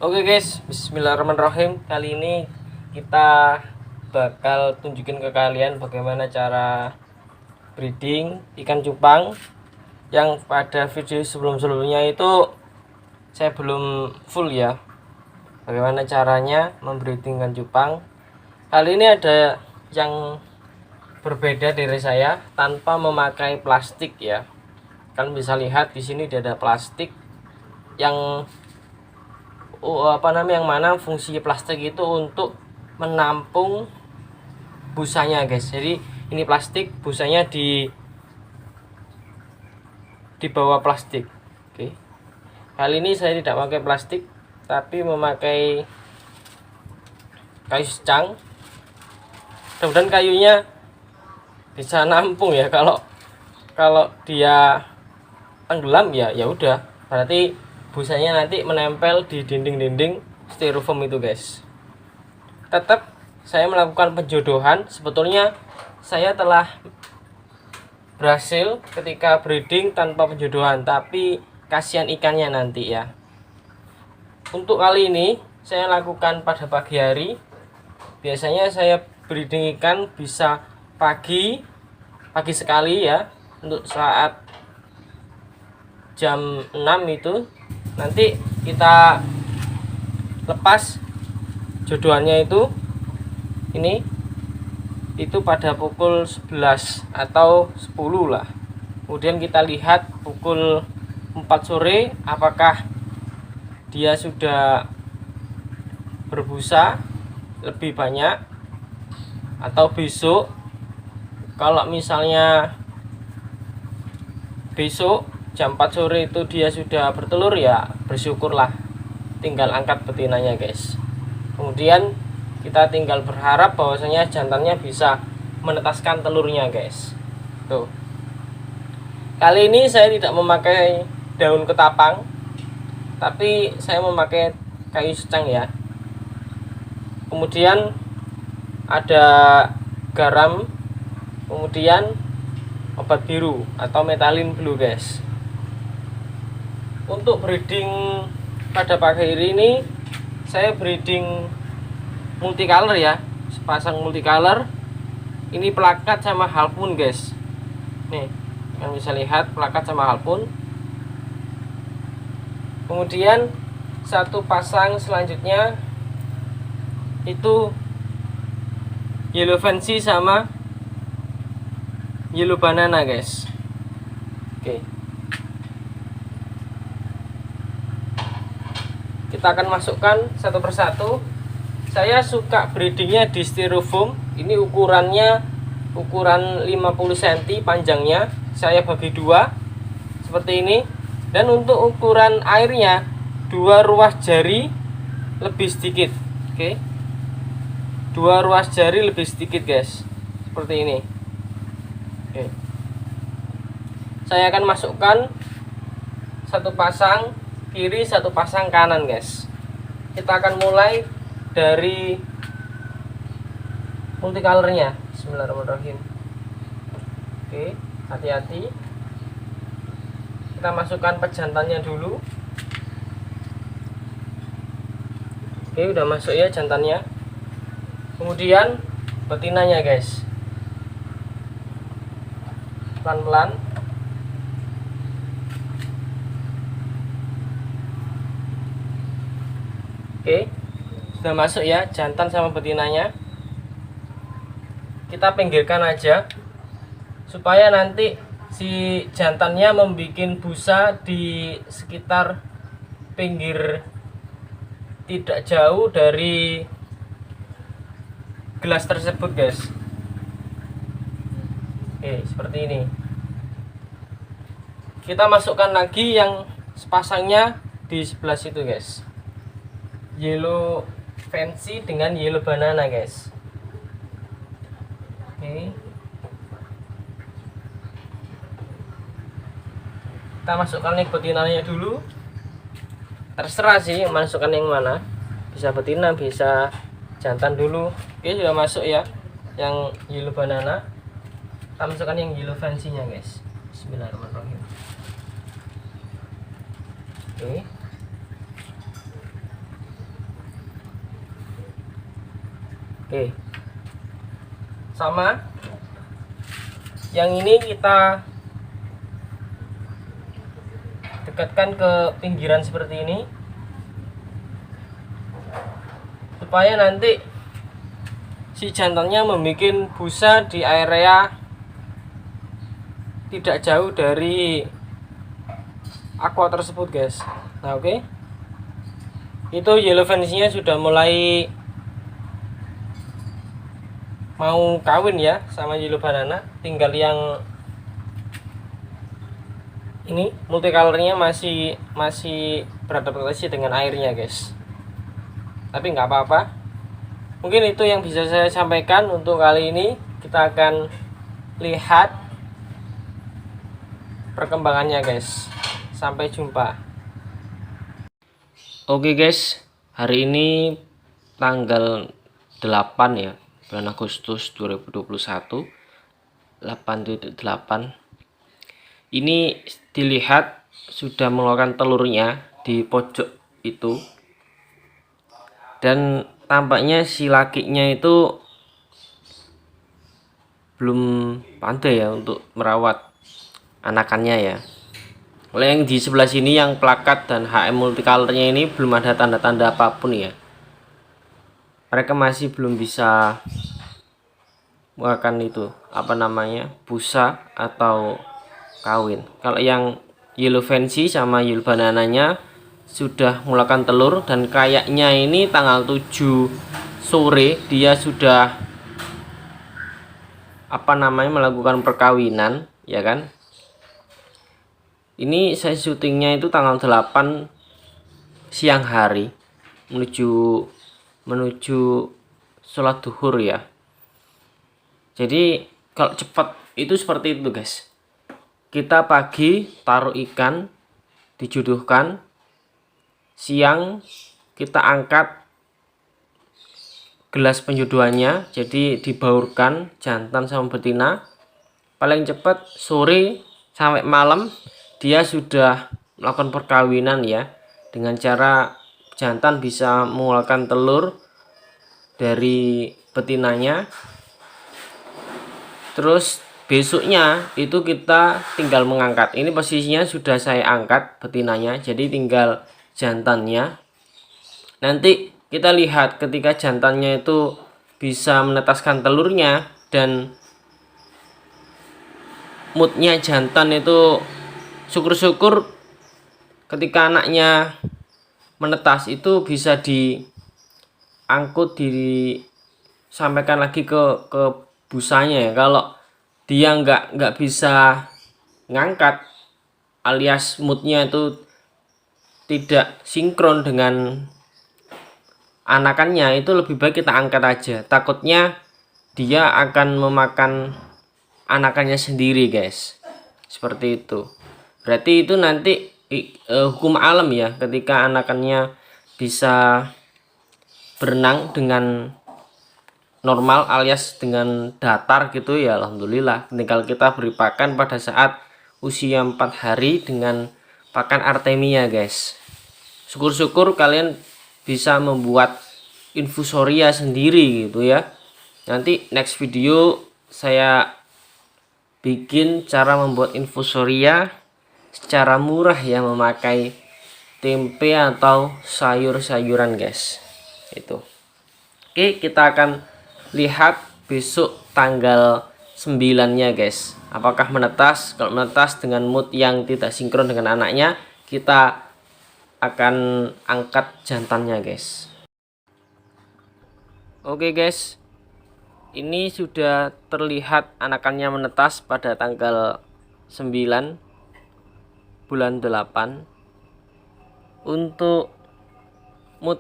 Oke guys, bismillahirrahmanirrahim. Kali ini kita bakal tunjukin ke kalian bagaimana cara breeding ikan cupang. Yang pada video sebelum-sebelumnya itu saya belum full ya, bagaimana caranya membreeding ikan cupang. Kali ini ada yang berbeda dari saya, tanpa memakai plastik ya. Kalian bisa lihat di sini ada plastik yang yang mana fungsi plastik itu untuk menampung busanya guys. Jadi ini plastik, busanya di bawah plastik. Oke. Kali ini saya tidak pakai plastik, tapi memakai kayu secang. Mudah-mudahan kayunya bisa nampung ya. Kalau dia tenggelam ya udah, berarti busanya nanti menempel di dinding-dinding styrofoam itu guys. Tetap saya melakukan penjodohan. Sebetulnya saya telah berhasil ketika breeding tanpa penjodohan, tapi kasihan ikannya nanti ya. Untuk kali ini saya lakukan pada pagi hari. Biasanya saya breeding ikan bisa pagi sekali ya, untuk saat jam 6 itu. Nanti kita lepas jodohannya itu pada pukul 11 atau 10 lah. Kemudian kita lihat pukul 4 sore apakah dia sudah berbusa lebih banyak, atau besok. Kalau misalnya besok jam 4 sore itu dia sudah bertelur ya bersyukurlah, tinggal angkat betinanya guys. Kemudian kita tinggal berharap bahwasanya jantannya bisa menetaskan telurnya guys. Tuh. Kali ini saya tidak memakai daun ketapang, tapi saya memakai kayu secang ya. Kemudian ada garam, kemudian obat biru atau metalin blue guys. Untuk breeding pada pagi hari ini saya breeding multicolor ya, sepasang multicolor. Ini plakat sama harpoon guys. Nih, yang bisa lihat plakat sama harpoon. Kemudian satu pasang selanjutnya itu yellow fancy sama yellow banana guys. Oke. Kita akan masukkan satu persatu. Saya suka breedingnya di styrofoam. Ini ukuran 50 cm panjangnya. Saya bagi dua seperti ini. Dan untuk ukuran airnya 2 ruas jari lebih sedikit. Oke. 2 ruas jari lebih sedikit guys. Seperti ini. Oke. Saya akan masukkan satu pasang kiri, satu pasang kanan guys. Kita akan mulai dari multicolornya. Bismillahirrahmanirrahim. Oke, hati-hati. Kita masukkan pejantannya dulu. Oke, udah masuk ya jantannya. Kemudian betinanya guys. Pelan-pelan. Oke, sudah masuk ya jantan sama betinanya. Kita pinggirkan aja supaya nanti si jantannya membuat busa di sekitar pinggir, tidak jauh dari gelas tersebut guys. Oke, seperti ini. Kita masukkan lagi yang sepasangnya di sebelah situ guys. Yellow fancy dengan yellow banana guys. Oke. Kita masukkan yang betinanya dulu. Terserah sih masukkan yang mana, bisa betina bisa jantan dulu. Oke, sudah masuk ya yang yellow banana. Kita masukkan yang yellow fancy nya guys. Bismillahirrahmanirrahim. Oke. Oke, sama yang ini kita dekatkan ke pinggiran seperti ini supaya nanti si jantannya membuat busa di area tidak jauh dari aqua tersebut guys. Nah oke, itu yellow fancy-nya sudah mulai mau kawin ya sama yellow banana. Tinggal yang ini multicolornya masih beradaptasi dengan airnya guys, tapi nggak apa-apa. Mungkin itu yang bisa saya sampaikan untuk kali ini. Kita akan lihat perkembangannya guys. Sampai jumpa. Oke guys, hari ini tanggal 8 ya, bulan Agustus 2021, 8.8. Ini dilihat sudah mengeluarkan telurnya di pojok itu, dan tampaknya si lakinya itu belum pandai ya untuk merawat anakannya ya. Oleh yang di sebelah sini yang plakat dan HM multicolornya ini belum ada tanda-tanda apapun ya. Mereka masih belum bisa mengeluarkan itu busa atau kawin. Kalau yang yellow fancy sama yellow banananya sudah mengeluarkan telur, dan kayaknya ini tanggal 7 sore dia sudah melakukan perkawinan ya kan. Ini saya syutingnya itu tanggal 8 siang hari menuju sholat duhur ya. Jadi kalau cepat itu seperti itu guys. Kita pagi taruh ikan, dijodohkan, siang kita angkat gelas penjodohannya, jadi dibaurkan jantan sama betina. Paling cepat sore sampai malam dia sudah melakukan perkawinan ya, dengan cara jantan bisa mengeluarkan telur dari betinanya. Terus besoknya itu kita tinggal mengangkat. Ini posisinya sudah saya angkat betinanya, jadi tinggal jantannya. Nanti kita lihat ketika jantannya itu bisa menetaskan telurnya dan moodnya jantan itu syukur-syukur ketika anaknya menetas itu bisa diangkut, disampaikan lagi ke busanya ya. Kalau dia nggak bisa ngangkat alias moodnya itu tidak sinkron dengan anakannya, itu lebih baik kita angkat aja. Takutnya dia akan memakan anakannya sendiri guys, seperti itu. Berarti itu nanti hukum alam ya, ketika anakannya bisa berenang dengan normal alias dengan datar gitu ya, alhamdulillah. Tinggal kita beri pakan pada saat usia 4 hari dengan pakan artemia guys. Syukur-syukur kalian bisa membuat infusoria sendiri gitu ya. Nanti next video saya bikin cara membuat infusoria secara murah ya, memakai tempe atau sayur-sayuran guys. Itu. Oke, kita akan lihat besok tanggal 9-nya guys. Apakah menetas? Kalau menetas dengan mood yang tidak sinkron dengan anaknya, kita akan angkat jantannya guys. Oke guys, ini sudah terlihat anakannya menetas pada tanggal 9 bulan 8. Untuk mood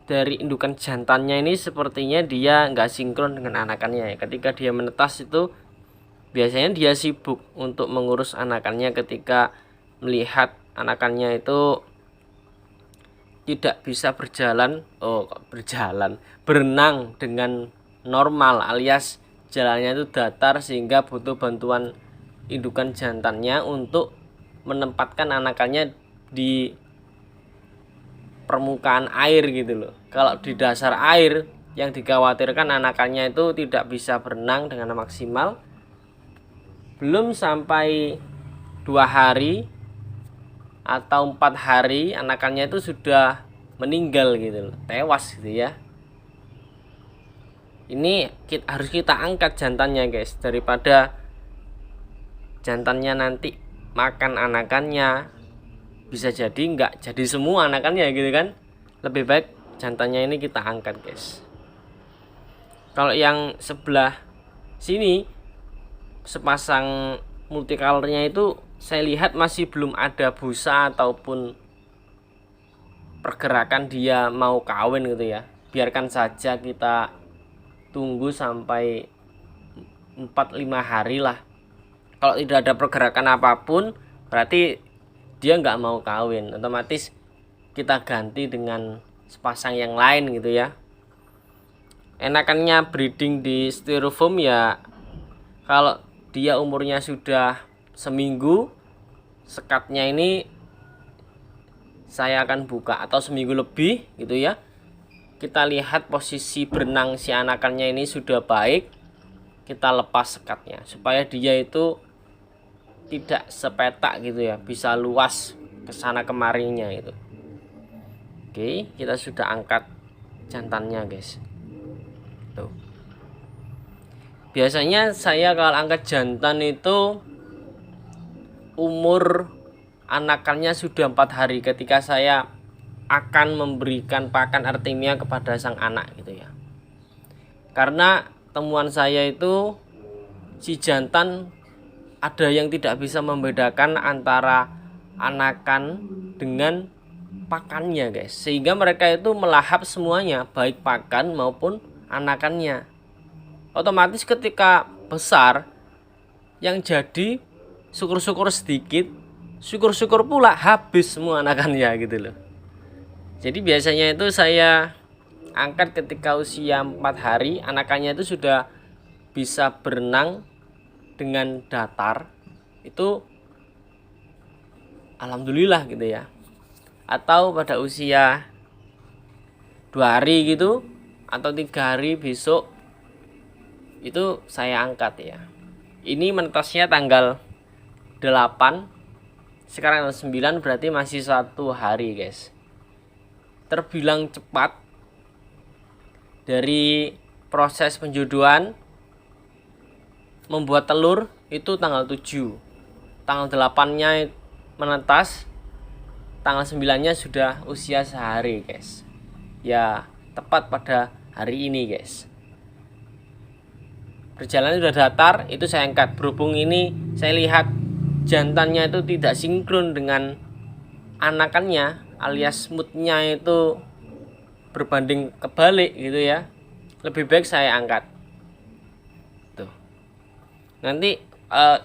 dari indukan jantannya ini sepertinya dia nggak sinkron dengan anakannya ya. Ketika dia menetas itu biasanya dia sibuk untuk mengurus anakannya, ketika melihat anakannya itu tidak bisa berenang dengan normal alias jalannya itu datar, sehingga butuh bantuan indukan jantannya untuk menempatkan anakannya di permukaan air gitu loh. Kalau di dasar air Yang dikhawatirkan anakannya itu tidak bisa berenang dengan maksimal. Belum sampai 2 hari atau 4 hari anakannya itu sudah meninggal gitu loh, tewas gitu ya. Ini harus kita angkat jantannya guys, daripada jantannya nanti makan anakannya, bisa jadi nggak jadi semua anakannya gitu kan. Lebih baik jantannya ini kita angkat guys. Kalau yang sebelah sini sepasang multicolornya itu saya lihat masih belum ada busa ataupun pergerakan dia mau kawin gitu ya. Biarkan saja kita tunggu sampai 4-5 hari lah. Kalau tidak ada pergerakan apapun berarti dia nggak mau kawin, otomatis kita ganti dengan sepasang yang lain gitu ya. Enakannya breeding di styrofoam ya kalau dia umurnya sudah seminggu, sekatnya ini saya akan buka, atau seminggu lebih gitu ya. Kita lihat posisi berenang si anakannya ini sudah baik, kita lepas sekatnya supaya dia itu tidak sepetak gitu ya, bisa luas kesana kemarinya itu. Oke, kita sudah angkat jantannya guys. Tuh. Biasanya saya kalau angkat jantan itu umur anakannya sudah 4 hari ketika saya akan memberikan pakan Artemia kepada sang anak gitu ya. Karena temuan saya itu si jantan ada yang tidak bisa membedakan antara anakan dengan pakannya guys, sehingga mereka itu melahap semuanya, baik pakan maupun anakannya. Otomatis ketika besar yang jadi syukur-syukur sedikit, syukur-syukur pula habis semua anakannya gitu loh. Jadi biasanya itu saya angkat ketika usia 4 hari, anakannya itu sudah bisa berenang dengan datar. Itu alhamdulillah gitu ya. Atau pada usia 2 hari gitu atau 3 hari besok itu saya angkat ya. Ini menetasnya tanggal 8, sekarang tanggal 9, berarti masih 1 hari guys. Terbilang cepat. Dari proses penjodohan membuat telur itu tanggal 7, tanggal 8-nya menetas, tanggal 9-nya sudah usia sehari guys. Ya tepat pada hari ini guys. Perjalanan sudah datar, itu saya angkat. Berhubung ini saya lihat jantannya itu tidak sinkron dengan anakannya, alias moodnya itu berbanding kebalik gitu ya, lebih baik saya angkat. Tuh. Nanti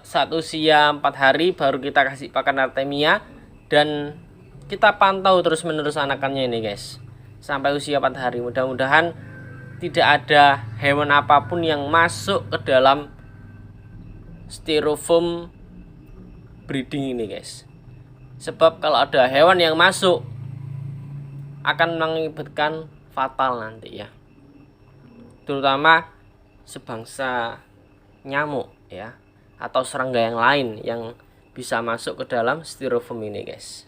saat usia 4 hari baru kita kasih pakan Artemia dan kita pantau terus menerus anakannya ini guys sampai usia 4 hari. Mudah-mudahan tidak ada hewan apapun yang masuk ke dalam styrofoam breeding ini guys. Sebab kalau ada hewan yang masuk akan mengakibatkan fatal nanti ya. Terutama sebangsa nyamuk ya, atau serangga yang lain yang bisa masuk ke dalam styrofoam ini guys.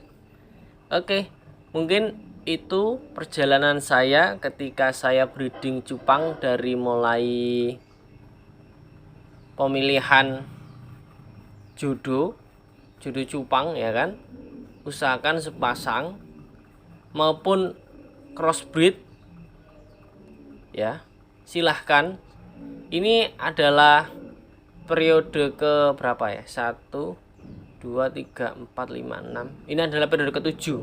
Oke, mungkin itu perjalanan saya ketika saya breeding cupang dari mulai pemilihan jodoh cupang ya kan, usahakan sepasang maupun crossbreed ya, silahkan. Ini adalah periode ke berapa ya, 1, 2, 3, 4, 5, 6. Ini adalah periode ke-7,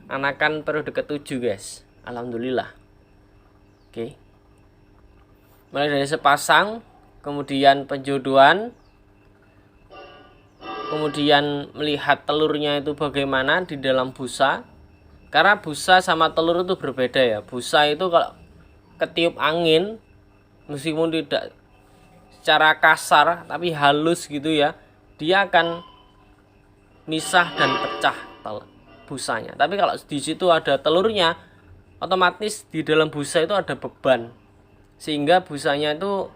anakan periode ke-7 guys, alhamdulillah. Oke, mulai dari sepasang, kemudian penjodohan, kemudian melihat telurnya itu bagaimana di dalam busa. Karena busa sama telur itu berbeda ya. Busa itu kalau ketiup angin, meskipun tidak secara kasar tapi halus gitu ya, dia akan misah dan pecah busanya. Tapi kalau di situ ada telurnya, otomatis di dalam busa itu ada beban sehingga busanya itu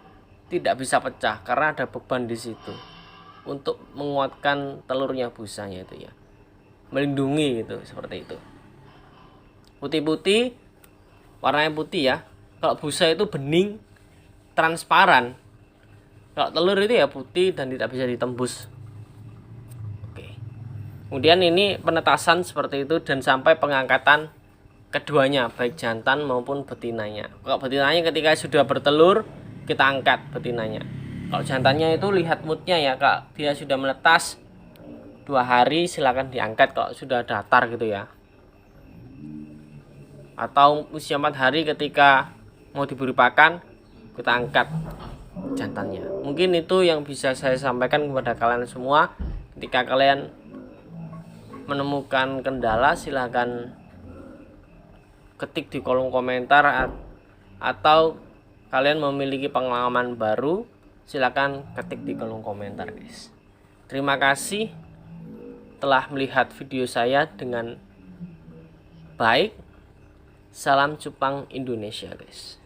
tidak bisa pecah karena ada beban di situ untuk menguatkan telurnya busanya itu ya, melindungi gitu, seperti itu. Putih-putih, warnanya putih ya. Kalau busa itu bening, transparan. Kalau telur itu ya putih dan tidak bisa ditembus. Oke. Kemudian ini penetasan seperti itu dan sampai pengangkatan keduanya, baik jantan maupun betinanya. Kalau betinanya ketika sudah bertelur, kita angkat betinanya. Kalau jantannya itu lihat moodnya ya kak, dia sudah menetas 2 hari silakan diangkat kalau sudah datar gitu ya. Atau usia 4 hari ketika mau diberi pakan, kita angkat jantannya. Mungkin itu yang bisa saya sampaikan kepada kalian semua. Ketika kalian menemukan kendala, silahkan ketik di kolom komentar, atau kalian memiliki pengalaman baru, silahkan ketik di kolom komentar guys. Terima kasih telah melihat video saya dengan baik. Salam cupang Indonesia guys.